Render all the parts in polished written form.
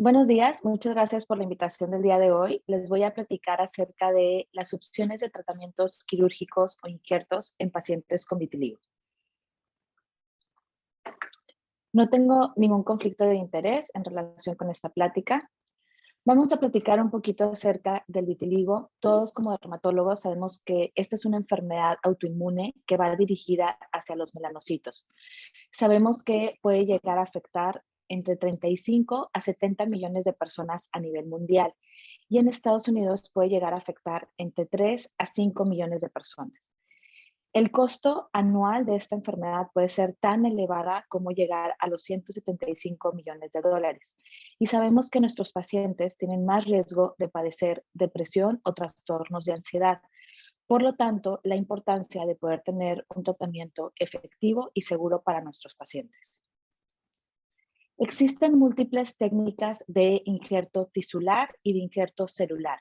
Buenos días, muchas gracias por la invitación del día de hoy. Les voy a platicar acerca de las opciones de tratamientos quirúrgicos o injertos en pacientes con vitiligo. No tengo ningún conflicto de interés en relación con esta plática. Vamos a platicar un poquito acerca del vitiligo. Todos como dermatólogos sabemos que esta es una enfermedad autoinmune que va dirigida hacia los melanocitos. Sabemos que puede llegar a afectar entre 35 a 70 millones de personas a nivel mundial y en Estados Unidos puede llegar a afectar entre 3 a 5 millones de personas. El costo anual de esta enfermedad puede ser tan elevada como llegar a los 175 millones de dólares. Y sabemos que nuestros pacientes tienen más riesgo de padecer depresión o trastornos de ansiedad. Por lo tanto, la importancia de poder tener un tratamiento efectivo y seguro para nuestros pacientes. Existen múltiples técnicas de injerto tisular y de injerto celular.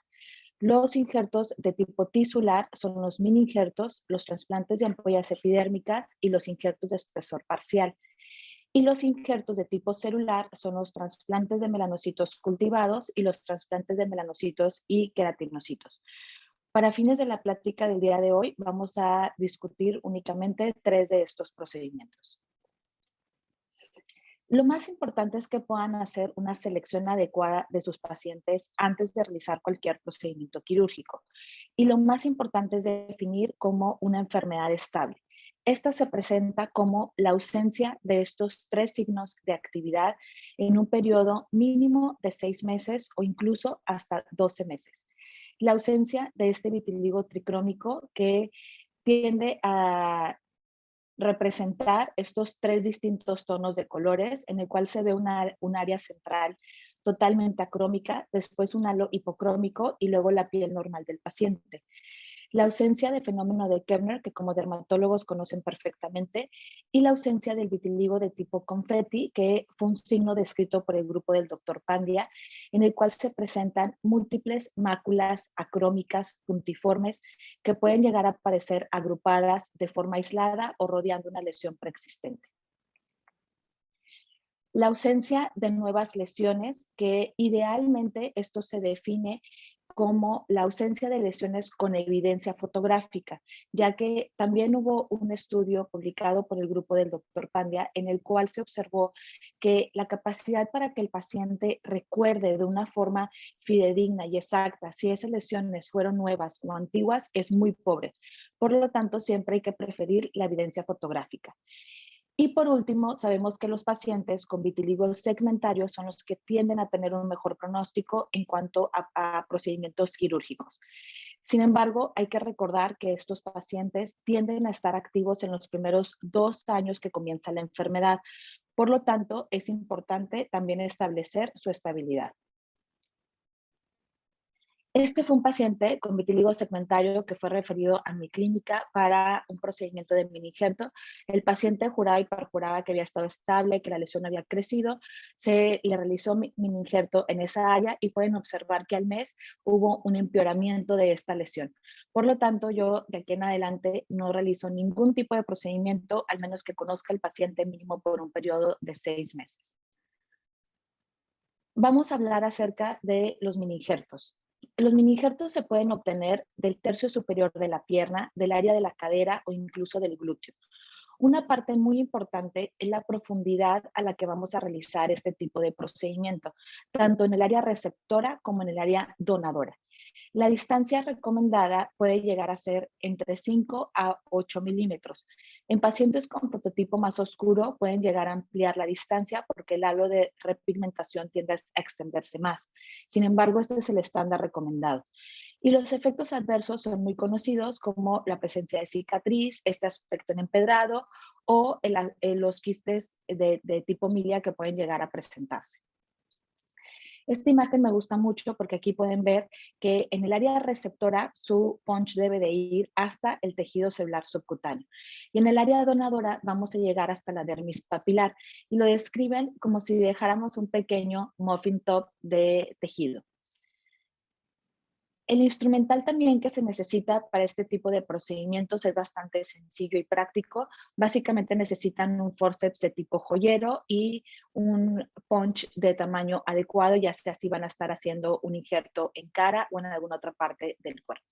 Los injertos de tipo tisular son los mini injertos, los trasplantes de ampollas epidérmicas y los injertos de espesor parcial. Y los injertos de tipo celular son los trasplantes de melanocitos cultivados y los trasplantes de melanocitos y queratinocitos. Para fines de la plática del día de hoy, vamos a discutir únicamente tres de estos procedimientos. Lo más importante es que puedan hacer una selección adecuada de sus pacientes antes de realizar cualquier procedimiento quirúrgico. Y lo más importante es definir como una enfermedad estable. Esta se presenta como la ausencia de estos tres signos de actividad en un periodo mínimo de 6 meses o incluso hasta 12 meses. La ausencia de este vitiligo tricrónico que tiende a representar estos tres distintos tonos de colores, en el cual se ve un área central totalmente acrómica, después un halo hipocrómico y luego la piel normal del paciente. La ausencia de fenómeno de Kepner, que como dermatólogos conocen perfectamente, y la ausencia del vitiligo de tipo confetti, que fue un signo descrito por el grupo del doctor Pandya, en el cual se presentan múltiples máculas acrómicas puntiformes que pueden llegar a aparecer agrupadas de forma aislada o rodeando una lesión preexistente. La ausencia de nuevas lesiones, que idealmente esto se define como la ausencia de lesiones con evidencia fotográfica, ya que también hubo un estudio publicado por el grupo del doctor Pandya en el cual se observó que la capacidad para que el paciente recuerde de una forma fidedigna y exacta si esas lesiones fueron nuevas o antiguas es muy pobre. Por lo tanto, siempre hay que preferir la evidencia fotográfica. Y por último, sabemos que los pacientes con vitiligo segmentario son los que tienden a tener un mejor pronóstico en cuanto a procedimientos quirúrgicos. Sin embargo, hay que recordar que estos pacientes tienden a estar activos en los primeros 2 años que comienza la enfermedad. Por lo tanto, es importante también establecer su estabilidad. Este fue un paciente con vitiligo segmentario que fue referido a mi clínica para un procedimiento de mini injerto. El paciente juraba y perjuraba que había estado estable, que la lesión había crecido. Se le realizó mini injerto en esa área y pueden observar que al mes hubo un empeoramiento de esta lesión. Por lo tanto, yo de aquí en adelante no realizo ningún tipo de procedimiento, al menos que conozca el paciente mínimo por un periodo de 6 meses. Vamos a hablar acerca de los mini injertos. Los mini injertos se pueden obtener del tercio superior de la pierna, del área de la cadera o incluso del glúteo. Una parte muy importante es la profundidad a la que vamos a realizar este tipo de procedimiento, tanto en el área receptora como en el área donadora. La distancia recomendada puede llegar a ser entre 5 a 8 milímetros. En pacientes con fototipo más oscuro pueden llegar a ampliar la distancia porque el halo de repigmentación tiende a extenderse más. Sin embargo, este es el estándar recomendado. Y los efectos adversos son muy conocidos como la presencia de cicatriz, este aspecto en empedrado o los quistes de tipo milia que pueden llegar a presentarse. Esta imagen me gusta mucho porque aquí pueden ver que en el área receptora su punch debe de ir hasta el tejido celular subcutáneo. Y en el área donadora vamos a llegar hasta la dermis papilar y lo describen como si dejáramos un pequeño muffin top de tejido. El instrumental también que se necesita para este tipo de procedimientos es bastante sencillo y práctico. Básicamente necesitan un forceps de tipo joyero y un punch de tamaño adecuado, ya sea si van a estar haciendo un injerto en cara o en alguna otra parte del cuerpo.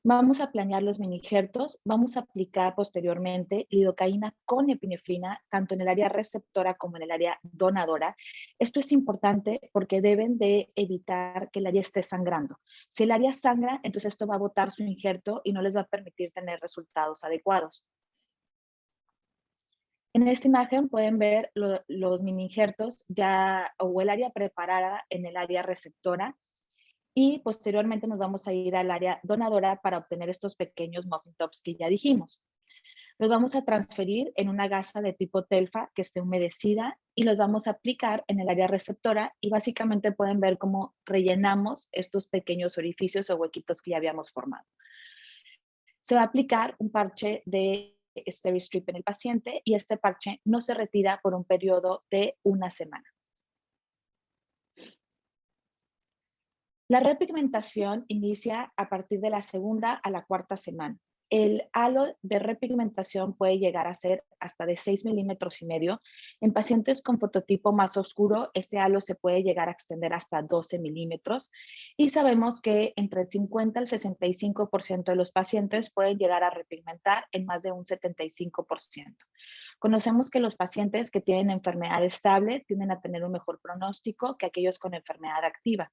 Vamos a planear los mini injertos, vamos a aplicar posteriormente lidocaína con epinefrina, tanto en el área receptora como en el área donadora. Esto es importante porque deben de evitar que el área esté sangrando. Si el área sangra, entonces esto va a botar su injerto y no les va a permitir tener resultados adecuados. En esta imagen pueden ver los mini injertos ya o el área preparada en el área receptora. Y posteriormente nos vamos a ir al área donadora para obtener estos pequeños muffin tops que ya dijimos. Los vamos a transferir en una gasa de tipo telfa que esté humedecida y los vamos a aplicar en el área receptora y básicamente pueden ver cómo rellenamos estos pequeños orificios o huequitos que ya habíamos formado. Se va a aplicar un parche de Steri-Strip en el paciente y este parche no se retira por un periodo de una semana. La repigmentación inicia a partir de la segunda a la cuarta semana. El halo de repigmentación puede llegar a ser hasta de 6,5 milímetros. En pacientes con fototipo más oscuro, este halo se puede llegar a extender hasta 12 milímetros. Y sabemos que entre el 50 al 65% de los pacientes pueden llegar a repigmentar en más de un 75%. Conocemos que los pacientes que tienen enfermedad estable tienden a tener un mejor pronóstico que aquellos con enfermedad activa.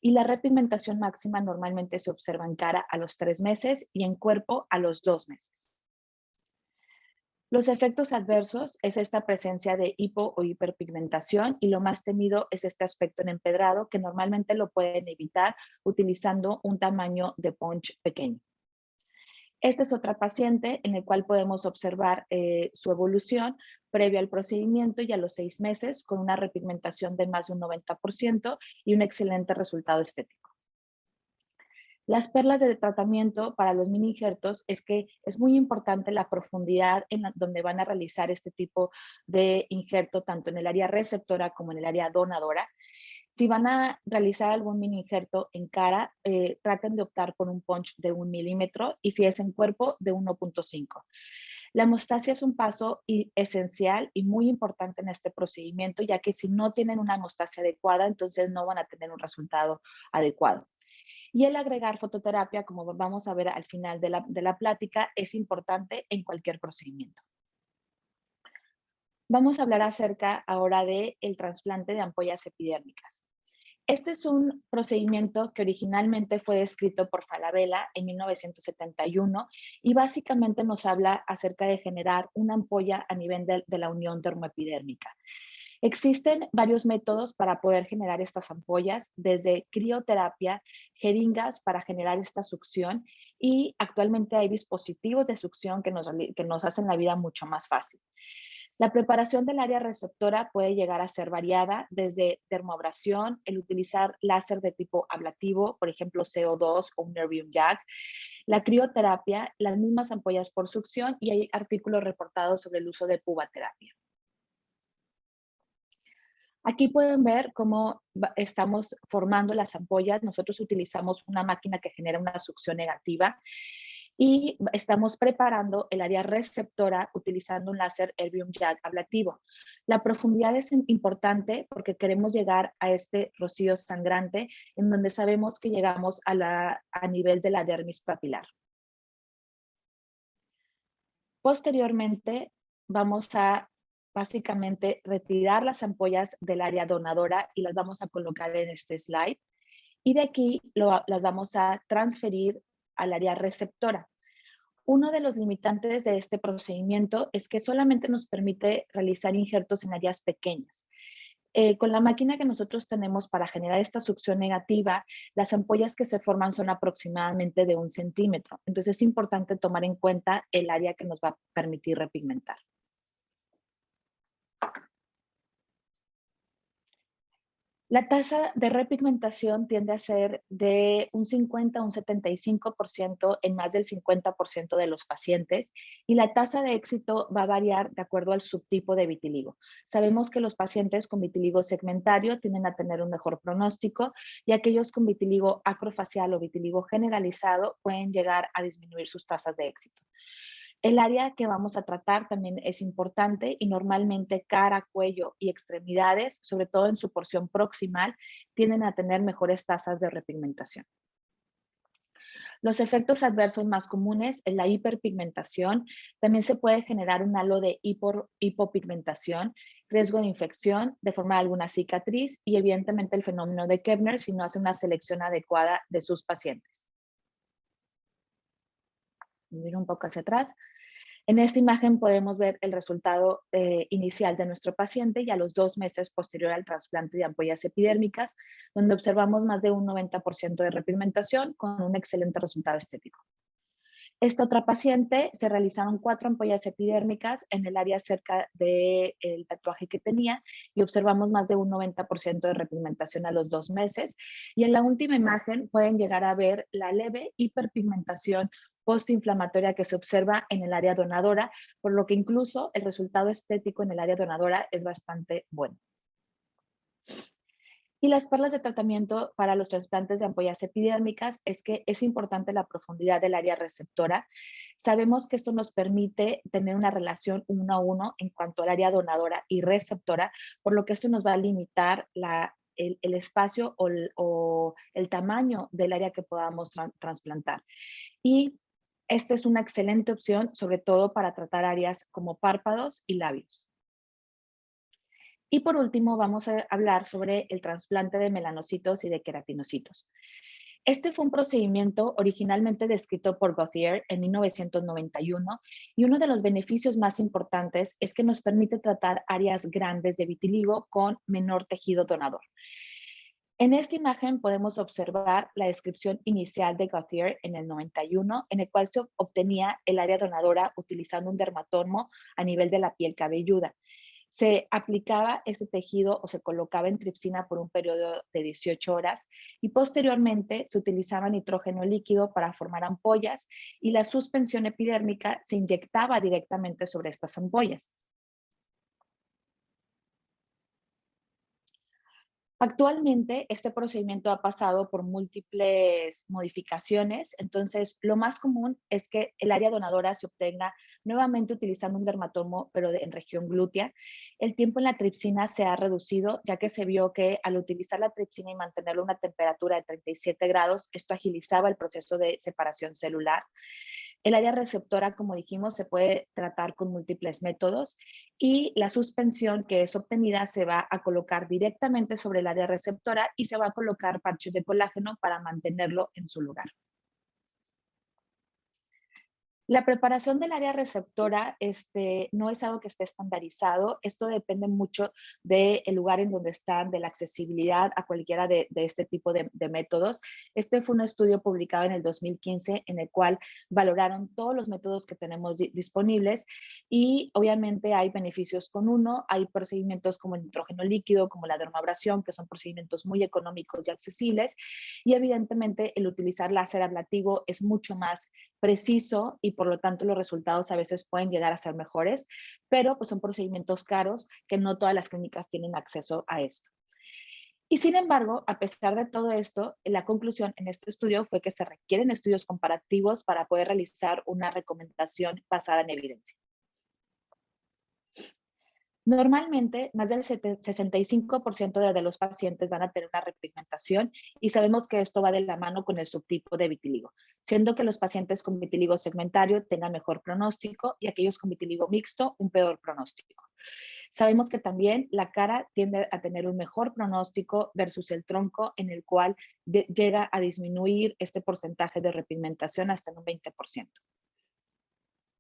Y la repigmentación máxima normalmente se observa en cara a los 3 meses y en cuerpo a los 2 meses. Los efectos adversos es esta presencia de hipo o hiperpigmentación y lo más temido es este aspecto en empedrado que normalmente lo pueden evitar utilizando un tamaño de punch pequeño. Esta es otra paciente en el cual podemos observar su evolución previo al procedimiento y a los 6 meses con una repigmentación de más de un 90% y un excelente resultado estético. Las perlas de tratamiento para los mini injertos es que es muy importante la profundidad en donde van a realizar este tipo de injerto, tanto en el área receptora como en el área donadora. Si van a realizar algún mini injerto en cara, traten de optar por un punch de 1 milímetro y si es en cuerpo, de 1,5. La hemostasia es un paso esencial y muy importante en este procedimiento, ya que si no tienen una hemostasia adecuada, entonces no van a tener un resultado adecuado. Y el agregar fototerapia, como vamos a ver al final de la plática, es importante en cualquier procedimiento. Vamos a hablar acerca ahora del trasplante de ampollas epidérmicas. Este es un procedimiento que originalmente fue descrito por Falabella en 1971 y básicamente nos habla acerca de generar una ampolla a nivel de la unión dermoepidérmica. Existen varios métodos para poder generar estas ampollas, desde crioterapia, jeringas para generar esta succión y actualmente hay dispositivos de succión que nos hacen la vida mucho más fácil. La preparación del área receptora puede llegar a ser variada desde dermoabrasión, el utilizar láser de tipo ablativo, por ejemplo CO2 o un Nervium Jack, la crioterapia, las mismas ampollas por succión y hay artículos reportados sobre el uso de pubaterapia. Aquí pueden ver cómo estamos formando las ampollas. Nosotros utilizamos una máquina que genera una succión negativa y estamos preparando el área receptora utilizando un láser Erbium YAG ablativo. La profundidad es importante porque queremos llegar a este rocío sangrante en donde sabemos que llegamos a nivel de la dermis papilar. Posteriormente, vamos a básicamente retirar las ampollas del área donadora y las vamos a colocar en este slide. Y de aquí las vamos a transferir al área receptora. Uno de los limitantes de este procedimiento es que solamente nos permite realizar injertos en áreas pequeñas. Con la máquina que nosotros tenemos para generar esta succión negativa, las ampollas que se forman son aproximadamente de 1 centímetro. Entonces es importante tomar en cuenta el área que nos va a permitir repigmentar. La tasa de repigmentación tiende a ser de un 50 a un 75% en más del 50% de los pacientes y la tasa de éxito va a variar de acuerdo al subtipo de vitiligo. Sabemos que los pacientes con vitiligo segmentario tienden a tener un mejor pronóstico y aquellos con vitiligo acrofacial o vitiligo generalizado pueden llegar a disminuir sus tasas de éxito. El área que vamos a tratar también es importante y normalmente cara, cuello y extremidades, sobre todo en su porción proximal, tienden a tener mejores tasas de repigmentación. Los efectos adversos más comunes es la hiperpigmentación. También se puede generar un halo de hipopigmentación, riesgo de infección, de formar alguna cicatriz y evidentemente el fenómeno de Koebner si no hace una selección adecuada de sus pacientes. Voy un poco hacia atrás. En esta imagen podemos ver el resultado inicial de nuestro paciente y a los 2 meses posterior al trasplante de ampollas epidérmicas, donde observamos más de un 90% de repigmentación con un excelente resultado estético. Esta otra paciente se realizaron 4 ampollas epidérmicas en el área cerca del tatuaje que tenía y observamos más de un 90% de repigmentación a los 2 meses. Y en la última imagen pueden llegar a ver la leve hiperpigmentación postinflamatoria que se observa en el área donadora, por lo que incluso el resultado estético en el área donadora es bastante bueno. Y las perlas de tratamiento para los trasplantes de ampollas epidérmicas es que es importante la profundidad del área receptora. Sabemos que esto nos permite tener una relación 1 a 1 en cuanto al área donadora y receptora, por lo que esto nos va a limitar el espacio o el tamaño del área que podamos trasplantar. Y esta es una excelente opción, sobre todo para tratar áreas como párpados y labios. Y por último, vamos a hablar sobre el trasplante de melanocitos y de queratinocitos. Este fue un procedimiento originalmente descrito por Gauthier en 1991 y uno de los beneficios más importantes es que nos permite tratar áreas grandes de vitiligo con menor tejido donador. En esta imagen podemos observar la descripción inicial de Gauthier en el 91, en el cual se obtenía el área donadora utilizando un dermatomo a nivel de la piel cabelluda. Se aplicaba ese tejido o se colocaba en tripsina por un periodo de 18 horas y posteriormente se utilizaba nitrógeno líquido para formar ampollas y la suspensión epidérmica se inyectaba directamente sobre estas ampollas. Actualmente, este procedimiento ha pasado por múltiples modificaciones, entonces lo más común es que el área donadora se obtenga nuevamente utilizando un dermatomo, pero en región glútea. El tiempo en la tripsina se ha reducido, ya que se vio que al utilizar la tripsina y mantenerla a una temperatura de 37 grados, esto agilizaba el proceso de separación celular. El área receptora, como dijimos, se puede tratar con múltiples métodos y la suspensión que es obtenida se va a colocar directamente sobre el área receptora y se va a colocar parches de colágeno para mantenerlo en su lugar. La preparación del área receptora no es algo que esté estandarizado. Esto depende mucho del lugar en donde están, de la accesibilidad a cualquiera de este tipo de métodos. Este fue un estudio publicado en el 2015 en el cual valoraron todos los métodos que tenemos disponibles y obviamente hay beneficios con uno. Hay procedimientos como el nitrógeno líquido, como la dermabrasión, que son procedimientos muy económicos y accesibles. Y evidentemente el utilizar láser ablativo es mucho más preciso y por lo tanto los resultados a veces pueden llegar a ser mejores, pero pues son procedimientos caros que no todas las clínicas tienen acceso a esto. Y sin embargo, a pesar de todo esto, la conclusión en este estudio fue que se requieren estudios comparativos para poder realizar una recomendación basada en evidencia. Normalmente, más del 65% de los pacientes van a tener una repigmentación y sabemos que esto va de la mano con el subtipo de vitiligo, siendo que los pacientes con vitiligo segmentario tengan mejor pronóstico y aquellos con vitiligo mixto un peor pronóstico. Sabemos que también la cara tiende a tener un mejor pronóstico versus el tronco, en el cual llega a disminuir este porcentaje de repigmentación hasta en un 20%.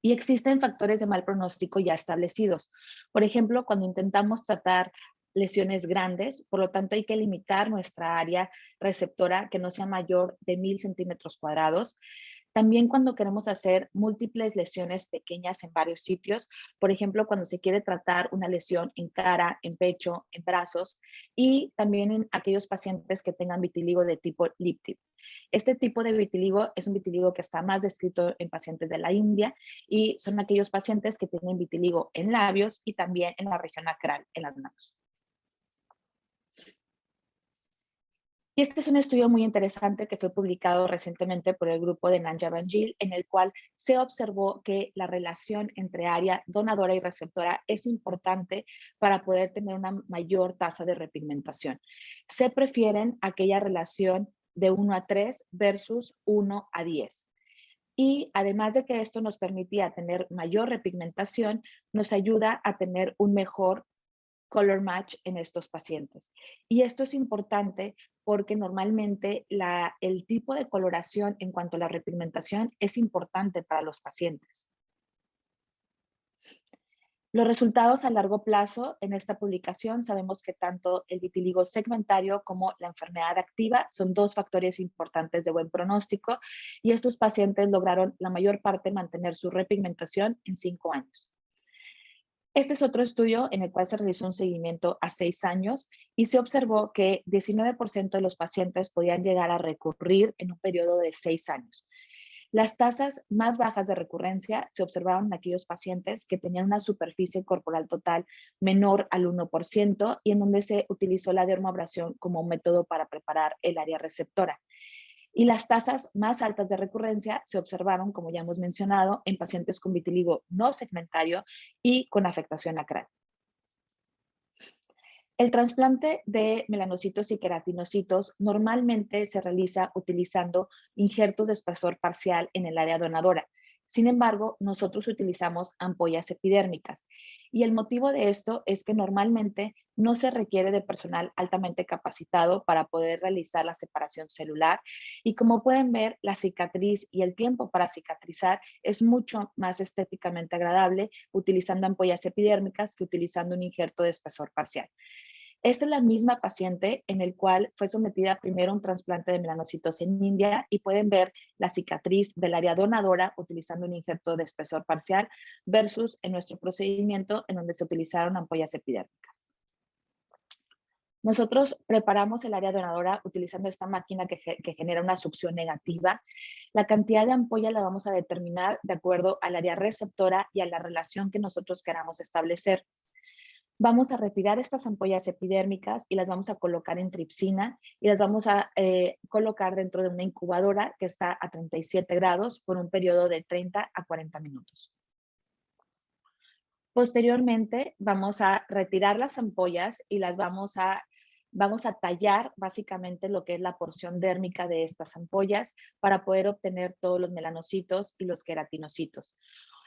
Y existen factores de mal pronóstico ya establecidos. Por ejemplo, cuando intentamos tratar lesiones grandes, por lo tanto hay que limitar nuestra área receptora que no sea mayor de 1000 centímetros cuadrados. También cuando queremos hacer múltiples lesiones pequeñas en varios sitios, por ejemplo, cuando se quiere tratar una lesión en cara, en pecho, en brazos y también en aquellos pacientes que tengan vitiligo de tipo lip tip. Este tipo de vitiligo es un vitiligo que está más descrito en pacientes de la India y son aquellos pacientes que tienen vitiligo en labios y también en la región acral, en las manos. Y este es un estudio muy interesante que fue publicado recientemente por el grupo de Nanja Bangil, en el cual se observó que la relación entre área donadora y receptora es importante para poder tener una mayor tasa de repigmentación. Se prefieren aquella relación de 1 a 3 versus 1 a 10. Y además de que esto nos permitía tener mayor repigmentación, nos ayuda a tener un mejor color match en estos pacientes. Y esto es importante porque normalmente el tipo de coloración en cuanto a la repigmentación es importante para los pacientes. Los resultados a largo plazo en esta publicación sabemos que tanto el vitiligo segmentario como la enfermedad activa son dos factores importantes de buen pronóstico y estos pacientes lograron la mayor parte mantener su repigmentación en 5 años. Este es otro estudio en el cual se realizó un seguimiento a 6 años y se observó que 19% de los pacientes podían llegar a recurrir en un periodo de 6 años. Las tasas más bajas de recurrencia se observaron en aquellos pacientes que tenían una superficie corporal total menor al 1% y en donde se utilizó la dermoabrasión como método para preparar el área receptora. Y las tasas más altas de recurrencia se observaron, como ya hemos mencionado, en pacientes con vitiligo no segmentario y con afectación acral. El trasplante de melanocitos y queratinocitos normalmente se realiza utilizando injertos de espesor parcial en el área donadora. Sin embargo, nosotros utilizamos ampollas epidérmicas y el motivo de esto es que normalmente no se requiere de personal altamente capacitado para poder realizar la separación celular y como pueden ver, la cicatriz y el tiempo para cicatrizar es mucho más estéticamente agradable utilizando ampollas epidérmicas que utilizando un injerto de espesor parcial. Esta es la misma paciente en el cual fue sometida primero a un trasplante de melanocitos en India y pueden ver la cicatriz del área donadora utilizando un injerto de espesor parcial versus en nuestro procedimiento en donde se utilizaron ampollas epidérmicas. Nosotros preparamos el área donadora utilizando esta máquina que genera una succión negativa. La cantidad de ampolla la vamos a determinar de acuerdo al área receptora y a la relación que nosotros queramos establecer. Vamos a retirar estas ampollas epidérmicas y las vamos a colocar en tripsina y las vamos a colocar dentro de una incubadora que está a 37 grados por un periodo de 30 a 40 minutos. Posteriormente, vamos a retirar las ampollas y las vamos a tallar básicamente lo que es la porción dérmica de estas ampollas para poder obtener todos los melanocitos y los queratinocitos.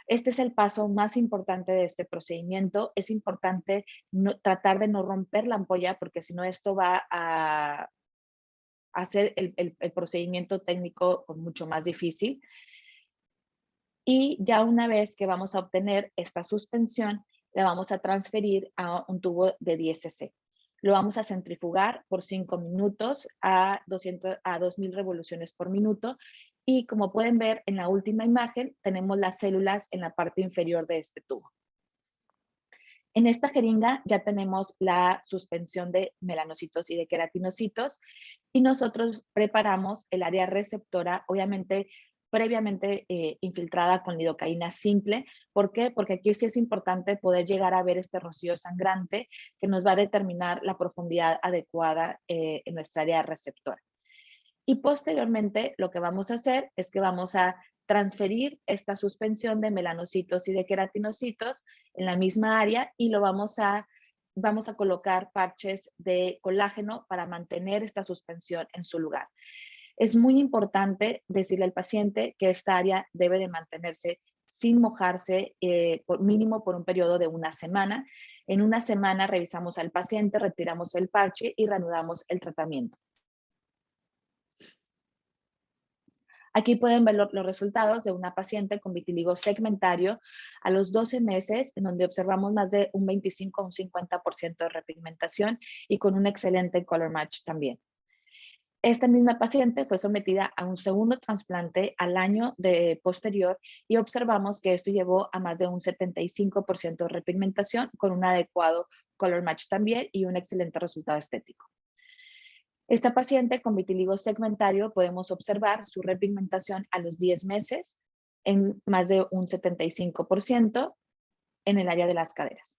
Este es el paso más importante de este procedimiento. Es importante tratar de no romper la ampolla porque si no esto va a hacer el procedimiento técnico mucho más difícil. Y ya una vez que vamos a obtener esta suspensión, la vamos a transferir a un tubo de 10 cc. Lo vamos a centrifugar por 5 minutos a 2000 revoluciones por minuto. Y como pueden ver en la última imagen, tenemos las células en la parte inferior de este tubo. En esta jeringa ya tenemos la suspensión de melanocitos y de queratinocitos y nosotros preparamos el área receptora, obviamente previamente infiltrada con lidocaína simple. ¿Por qué? Porque aquí sí es importante poder llegar a ver este rocío sangrante que nos va a determinar la profundidad adecuada en nuestra área receptora. Y posteriormente lo que vamos a hacer es que vamos a transferir esta suspensión de melanocitos y de queratinocitos en la misma área y vamos a colocar parches de colágeno para mantener esta suspensión en su lugar. Es muy importante decirle al paciente que esta área debe de mantenerse sin mojarse mínimo por un periodo de 1 semana. En 1 semana revisamos al paciente, retiramos el parche y reanudamos el tratamiento. Aquí pueden ver los resultados de una paciente con vitiligo segmentario a los 12 meses, en donde observamos más de un 25 a un 50% de repigmentación y con un excelente color match también. Esta misma paciente fue sometida a un segundo trasplante al año posterior y observamos que esto llevó a más de un 75% de repigmentación con un adecuado color match también y un excelente resultado estético. Esta paciente con vitiligo segmentario podemos observar su repigmentación a los 10 meses en más de un 75% en el área de las caderas.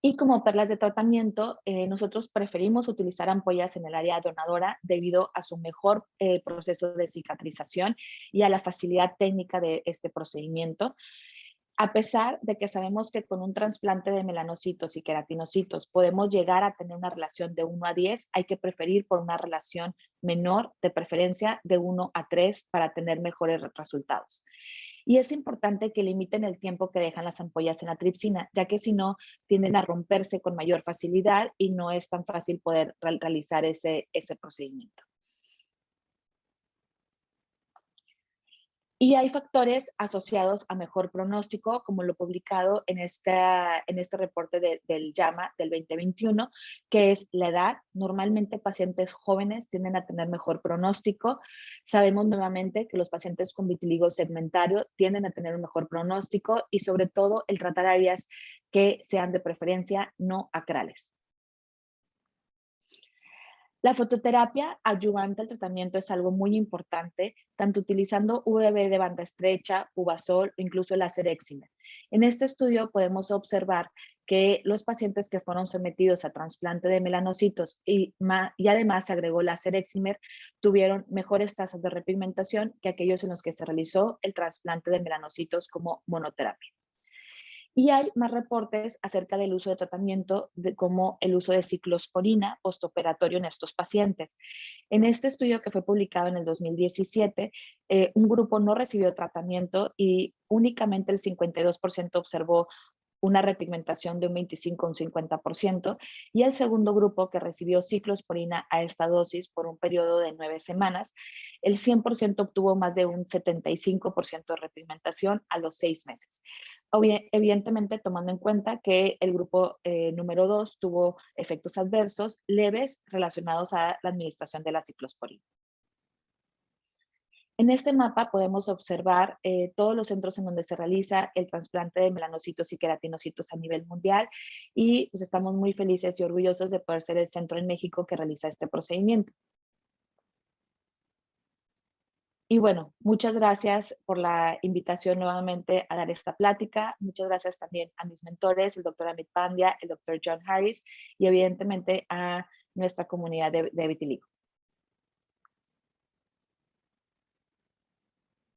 Y como perlas de tratamiento, nosotros preferimos utilizar ampollas en el área donadora debido a su mejor proceso de cicatrización y a la facilidad técnica de este procedimiento. A pesar de que sabemos que con un trasplante de melanocitos y queratinocitos podemos llegar a tener una relación de 1 a 10, hay que preferir por una relación menor, de preferencia de 1 a 3, para tener mejores resultados. Y es importante que limiten el tiempo que dejan las ampollas en la tripsina, ya que si no, tienden a romperse con mayor facilidad y no es tan fácil poder realizar ese procedimiento. Y hay factores asociados a mejor pronóstico, como lo publicado en este reporte del JAMA del 2021, que es la edad. Normalmente pacientes jóvenes tienden a tener mejor pronóstico. Sabemos nuevamente que los pacientes con vitiligo segmentario tienden a tener un mejor pronóstico y sobre todo el tratar áreas que sean de preferencia no acrales. La fototerapia ayudante al tratamiento es algo muy importante, tanto utilizando UVB de banda estrecha, Uvasol o incluso el láser Excimer. En este estudio podemos observar que los pacientes que fueron sometidos a trasplante de melanocitos y además se agregó láser Excimer tuvieron mejores tasas de repigmentación que aquellos en los que se realizó el trasplante de melanocitos como monoterapia. Y hay más reportes acerca del uso de tratamiento como el uso de ciclosporina postoperatorio en estos pacientes. En este estudio que fue publicado en el 2017, un grupo no recibió tratamiento y únicamente el 52% observó una repigmentación de un 25 a un 50%, y el segundo grupo que recibió ciclosporina a esta dosis por un periodo de 9 semanas, el 100% obtuvo más de un 75% de repigmentación a los 6 meses. Evidentemente, tomando en cuenta que el grupo número 2 tuvo efectos adversos leves relacionados a la administración de la ciclosporina. En este mapa podemos observar todos los centros en donde se realiza el trasplante de melanocitos y queratinocitos a nivel mundial y pues estamos muy felices y orgullosos de poder ser el centro en México que realiza este procedimiento. Y bueno, muchas gracias por la invitación nuevamente a dar esta plática. Muchas gracias también a mis mentores, el doctor Amit Pandya, el doctor John Harris y evidentemente a nuestra comunidad de vitiligo.